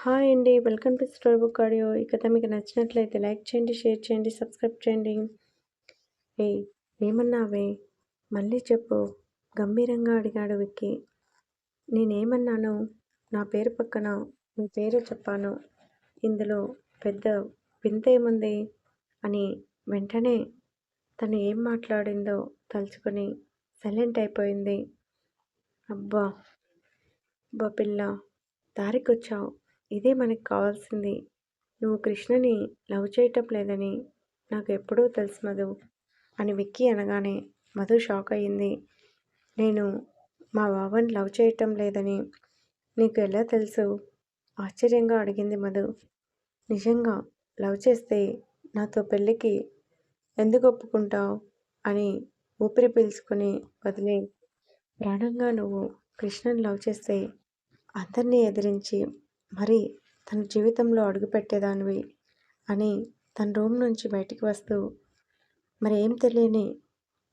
Hi అండి. Welcome to story book audio. ఈ కథ మీకు నచ్చినట్లయితే లైక్ చేయండి, షేర్ చేయండి, సబ్స్క్రైబ్ చేయండి. ఏయ్! ఏమన్నావే? మళ్ళీ చెప్పు గంభీరంగా అడిగాడు విక్కీ. నేనేమన్నాను? నా పేరు పక్కన నీ పేరు చెప్పాను. ఇందులో పెద్ద వింతేముంది అని వెంటనే తను ఏం మాట్లాడిందో తలుచుకొని సైలెంట్ అయిపోయింది. అబ్బా! పిల్ల దారికొచ్చావు. ఇదే మనకి కావాల్సింది. నువ్వు కృష్ణని లవ్ చేయటం లేదని నాకు ఎప్పుడూ తెలుసు మధు అని విక్కీ అనగానే మధు షాక్ అయ్యింది. నేను మా బావని లవ్ చేయటం లేదని నీకు ఎలా తెలుసు? ఆశ్చర్యంగా అడిగింది మధు. నిజంగా లవ్ చేస్తే నాతో పెళ్ళికి ఎందుకు ఒప్పుకుంటావు అని ఊపిరి పీల్చుకొని వదిలే ప్రాణంగా నువ్వు కృష్ణని లవ్ చేస్తే అందరినీ ఎదిరించి మరి తన జీవితంలో అడుగుపెట్టేదానివి అని తన రూమ్ నుంచి బయటికి వస్తూ మరి ఏం తెలియని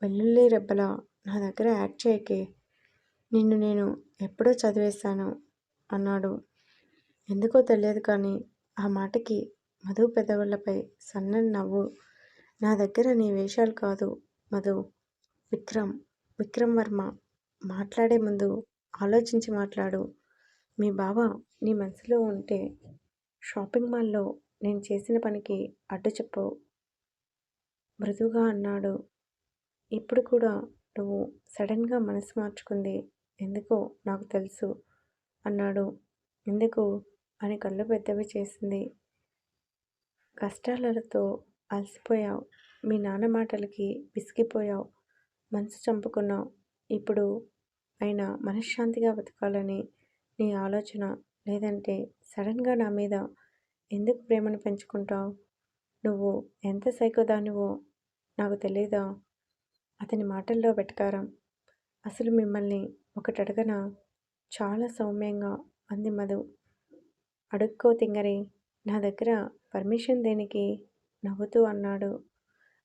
వెల్లుల్లి రెబ్బలా నా దగ్గర యాక్ట్ చేయకే, నిన్ను నేను ఎప్పుడో చదివేశాను అన్నాడు. ఎందుకో తెలియదు కానీ ఆ మాటకి మధు పెదవులపై సన్నని నవ్వు. నా దగ్గర నీ వేషాలు కాదు మధు. విక్రమ్ వర్మ. మాట్లాడే ముందు ఆలోచించి మాట్లాడు. మీ బావ నీ మనసులో ఉంటే షాపింగ్ మాల్లో నేను చేసిన పనికి అడ్డు చెప్పవు మృదువుగా అన్నాడు. ఇప్పుడు కూడా నువ్వు సడన్గా మనసు మార్చుకుంది ఎందుకో నాకు తెలుసు అన్నాడు. ఎందుకు అని కళ్ళు పెద్దవి చేసింది. కష్టాలతో అలసిపోయావు. మీ నాన్న మాటలకి విసిగిపోయావు. మనసు చంపుకున్నావు. ఇప్పుడు అయినా మనశ్శాంతిగా బతకాలని నీ ఆలోచన. లేదంటే సడన్గా నా మీద ఎందుకు ప్రేమను పెంచుకుంటావు? నువ్వు ఎంత సైకోదానివో నాకు తెలీదా? అతని మాటల్లో వెటకారం. అసలు మిమ్మల్ని ఒకటి అడగనా? చాలా సౌమ్యంగా అంది మధు. అడుక్కో తింగరి. నా దగ్గర పర్మిషన్ దేనికి? నవ్వుతూ అన్నాడు.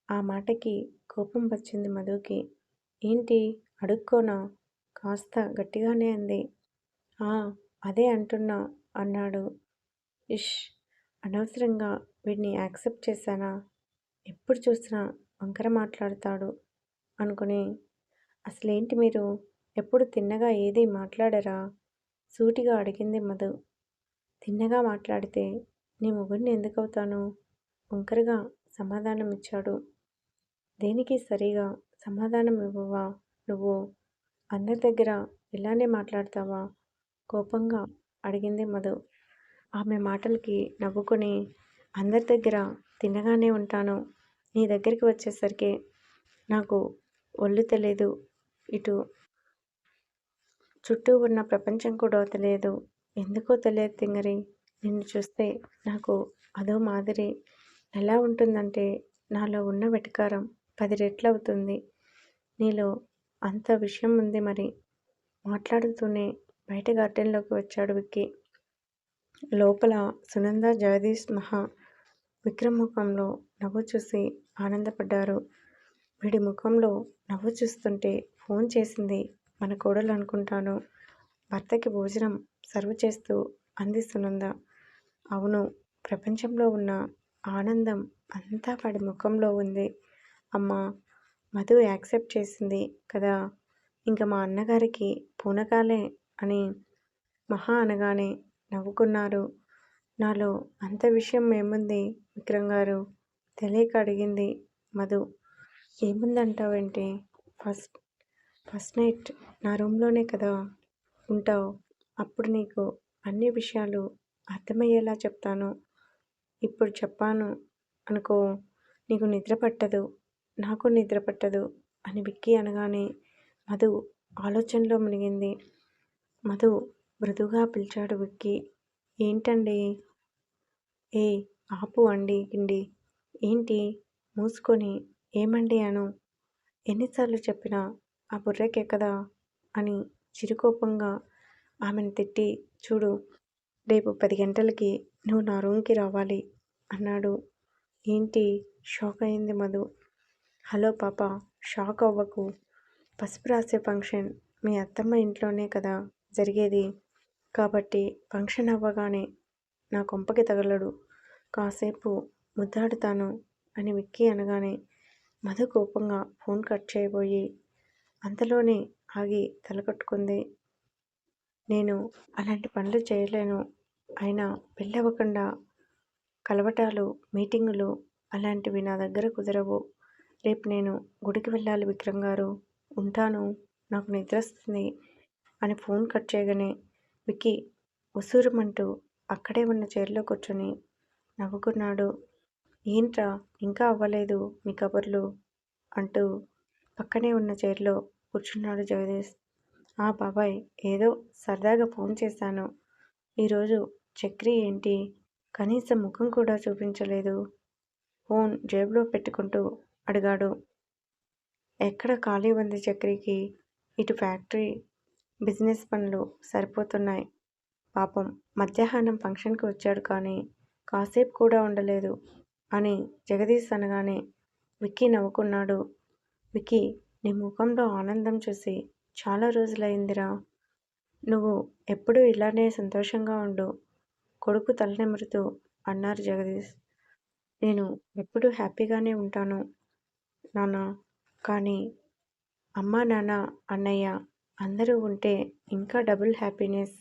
ఆ మాటకి కోపం వచ్చింది మధుకి. ఏంటి అడుక్కోనా? కాస్త గట్టిగానే అంది. అదే అంటున్నా అన్నాడు. ఇష్! అనవసరంగా వీడిని యాక్సెప్ట్ చేశానా? ఎప్పుడు చూసినా వంకర మాట్లాడతాడు అనుకుని. అసలేంటి మీరు ఎప్పుడు తిన్నగా ఏదీ మాట్లాడరా? సూటిగా అడిగింది మధు. తిన్నగా మాట్లాడితే నీ మొగుడిని ఎందుకవుతాను? వంకరగా సమాధానం ఇచ్చాడు. దేనికి సరిగా సమాధానం ఇవ్వవా నువ్వు? అందరి దగ్గర ఇలానే మాట్లాడతావా? కోపంగా అడిగింది మధు. ఆమె మాటలకి నవ్వుకొని అందరి దగ్గర తిన్నగానే ఉంటాను. నీ దగ్గరికి వచ్చేసరికి నాకు ఒళ్ళు తెలియదు. ఇటు చుట్టూ ఉన్న ప్రపంచం కూడా తెలియదు. ఎందుకో తెలియదు తింగరి. నిన్ను చూస్తే నాకు అదో మాదిరి. ఎలా ఉంటుందంటే నాలో ఉన్న వెటకారం 10 రెట్లు అవుతుంది. నీలో అంత విషయం ఉంది మరి. మాట్లాడుతూనే బయట గార్డెన్లోకి వచ్చాడు విక్కీ. లోపల సునంద, జగదీష్, మహా విక్రమ్ ముఖంలో నవ్వు చూసి ఆనందపడ్డారు. వీడి ముఖంలో నవ్వు చూస్తుంటే ఫోన్ చేసింది మన కోడలు అనుకుంటాను. భర్తకి భోజనం సర్వ్ చేస్తూ అంది సునంద. అవును, ప్రపంచంలో ఉన్న ఆనందం అంతా వాడి ముఖంలో ఉంది. అమ్మా, మధు యాక్సెప్ట్ చేసింది కదా, ఇంకా మా అన్నగారికి పూనకాలే అని మహా అనగానే నవ్వుకున్నారు. నాలో అంత విషయం ఏముంది విక్రమ్ గారు? తెలియక అడిగింది మధు. ఏముందంటావేంటి? ఫస్ట్ నైట్ నా రూమ్లోనే కదా ఉంటావు. అప్పుడు నీకు అన్ని విషయాలు అర్థమయ్యేలా చెప్తాను. ఇప్పుడు చెప్పాను అనుకో, నీకు నిద్ర పట్టదు, నాకు నిద్ర పట్టదు అని విక్కీ అనగానే మధు ఆలోచనలో మునిగింది. మధు మృదువుగా పిలిచాడు విక్కీ. ఏంటండి? ఏ ఆపు అండి గిండి. ఏంటి మూసుకొని ఏమండి అను. ఎన్నిసార్లు చెప్పినా ఆ బుర్రకెక్కదా అని చిరుకోపంగా ఆమెను తిట్టి, చూడు, రేపు 10 గంటలకి నువ్వు నా రూమ్కి రావాలి అన్నాడు. ఏంటి? షాక్ అయింది మధు. హలో పాప, షాక్ అవ్వకు. పసుపు రాసే ఫంక్షన్ మీ అత్తమ్మ ఇంట్లోనే కదా జరిగేది. కాబట్టి ఫంక్షన్ అవ్వగానే నా కొంపకి తగలడు. కాసేపు ముద్దాడుతాను అని విక్కీ అనగానే మధు కోపంగా ఫోన్ కట్ చేయబోయి అంతలోనే ఆగి తలకట్టుకుంది. నేను అలాంటి పనులు చేయలేను. అయినా పెళ్ళవకుండా కలవటాలు, మీటింగులు అలాంటివి నా దగ్గర కుదరవు. రేపు నేను గుడికి వెళ్ళాలి విక్రమ్ గారు. ఉంటాను. నాకు నిద్రొస్తుంది అని ఫోన్ కట్ చేయగానే విక్కీ ఉసూరుమంటూ అక్కడే ఉన్న చైర్లో కూర్చొని నవ్వుకున్నాడు. ఏంట్రా ఇంకా అవ్వలేదు మీ కబుర్లు అంటూ పక్కనే ఉన్న చైర్లో కూర్చున్నాడు జగదీష్. బాబాయ్ ఏదో సరదాగా ఫోన్ చేశాను. ఈరోజు చక్రి ఏంటి కనీసం ముఖం కూడా చూపించలేదు. ఫోన్ జేబులో పెట్టుకుంటూ అడిగాడు. ఎక్కడ ఖాళీ ఉంది చక్రికి? ఇటు ఫ్యాక్టరీ బిజినెస్ పనులు సరిపోతున్నాయి. పాపం మధ్యాహ్నం ఫంక్షన్కి వచ్చాడు కానీ కాసేపు కూడా ఉండలేదు అని జగదీష్ అనగానే విక్కీ నవ్వుకున్నాడు. విక్కీ, నీ ముఖంలో ఆనందం చూసి చాలా రోజులైందిరా. నువ్వు ఎప్పుడూ ఇలానే సంతోషంగా ఉండు కొడుకు తలనిమురుతూ అన్నారు జగదీష్. నేను ఎప్పుడూ హ్యాపీగానే ఉంటాను నాన్న. కానీ అమ్మ, నాన్న, అన్నయ్య అందరూ ఉంటే ఇంకా డబుల్ హ్యాపీనెస్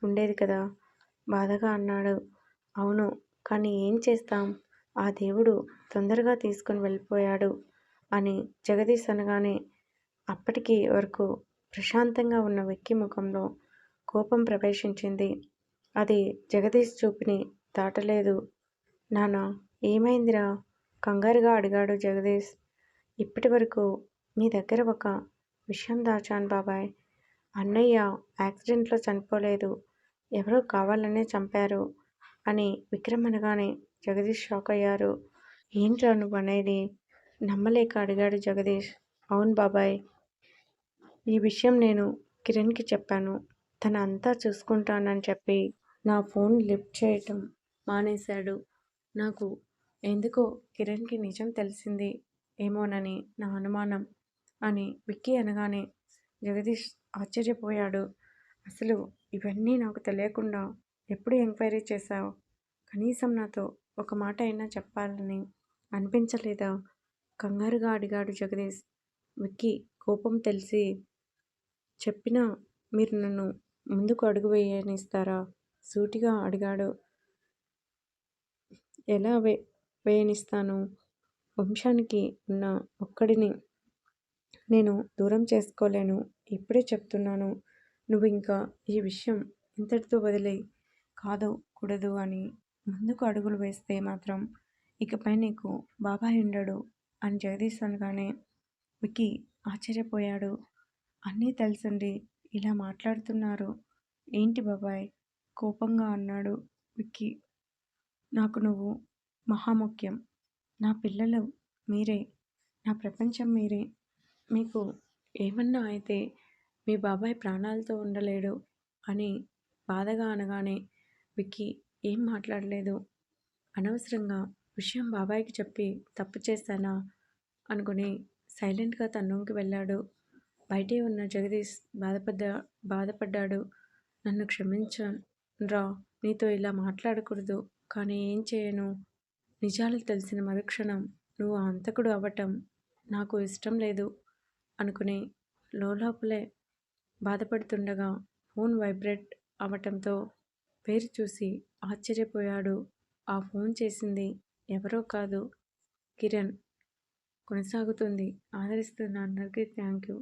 ఉండేది కదా బాధగా అన్నాడు. అవును, కానీ ఏం చేస్తాం, ఆ దేవుడు తొందరగా తీసుకుని వెళ్ళిపోయాడు అని జగదీష్ అనగానే అప్పటికి వరకు ప్రశాంతంగా ఉన్న విక్కీ ముఖంలో కోపం ప్రవేశించింది. అది జగదీష్ చూపుని దాటలేదు. నానా ఏమైందిరా కంగారుగా అడిగాడు జగదీష్. ఇప్పటి వరకు మీ దగ్గర ఒక విషయం దాచాను బాబాయ్. అన్నయ్య యాక్సిడెంట్లో చనిపోలేదు, ఎవరో కావాలనే చంపారు అని విక్రమ్ అనగానే జగదీష్ షాక్ అయ్యారు. ఏంట్రా నువ్వు అనేది నమ్మలేక అడిగాడు జగదీష్. అవును బాబాయ్, ఈ విషయం నేను కిరణ్కి చెప్పాను. తన అంతా చూసుకుంటానని చెప్పి నా ఫోన్ లిఫ్ట్ చేయటం మానేశాడు. నాకు ఎందుకో కిరణ్కి నిజం తెలిసింది ఏమోనని నా అనుమానం అని విక్కీ అనగానే జగదీష్ ఆశ్చర్యపోయాడు. అసలు ఇవన్నీ నాకు తెలియకుండా ఎప్పుడు ఎంక్వైరీ చేశావు? కనీసం నాతో ఒక మాట అయినా చెప్పాలని అనిపించలేదా? కంగారుగా అడిగాడు జగదీష్. విక్కీ కోపం తెలిసి చెప్పినా మీరు నన్ను ముందుకు అడుగు వేయనిస్తారా? సూటిగా అడిగాడు. ఎలా వేయనిస్తాను? వంశానికి ఉన్న ఒక్కడిని నేను దూరం చేసుకోలేను. ఇప్పుడే చెప్తున్నాను. నువ్వు ఇంకా ఈ విషయం ఇంతటితో వదిలే కాదు కూడదు అని ముందుకు అడుగులు వేస్తే మాత్రం ఇకపై నీకు బాబాయ్ ఉండడు అని జగదీష్ అనగానే విక్కీ ఆశ్చర్యపోయాడు. అన్నీ తెలుసుండి ఇలా మాట్లాడుతున్నారు ఏంటి బాబాయ్? కోపంగా అన్నాడు విక్కీ. నాకు నువ్వు మహాముఖ్యం. నా పిల్లలు మీరే, నా ప్రపంచం మీరే. మీకు ఏమన్నా అయితే మీ బాబాయ్ ప్రాణాలతో ఉండలేడు అని బాధగా అనగానే విక్కీ ఏం మాట్లాడలేదు. అనవసరంగా విషయం బాబాయ్కి చెప్పి తప్పు చేశానా అనుకుని సైలెంట్గా తన రూమ్కి వెళ్ళాడు. బయటే ఉన్న జగదీష్ బాధపడ్డాడు. నన్ను క్షమించరా, నీతో ఇలా మాట్లాడకూడదు, కానీ ఏం చేయను. నిజాలు తెలిసిన మరుక్షణం నువ్వు హంతకుడు అవ్వటం నాకు ఇష్టం లేదు అనుకుని లోపలే బాధపడుతుండగా ఫోన్ వైబ్రేట్ అవ్వటంతో పేరు చూసి ఆశ్చర్యపోయాడు. ఆ ఫోన్ చేసింది ఎవరో కాదు, కిరణ్. కొనసాగుతుంది. ఆదరిస్తున్న అందరికీ థ్యాంక్ యూ.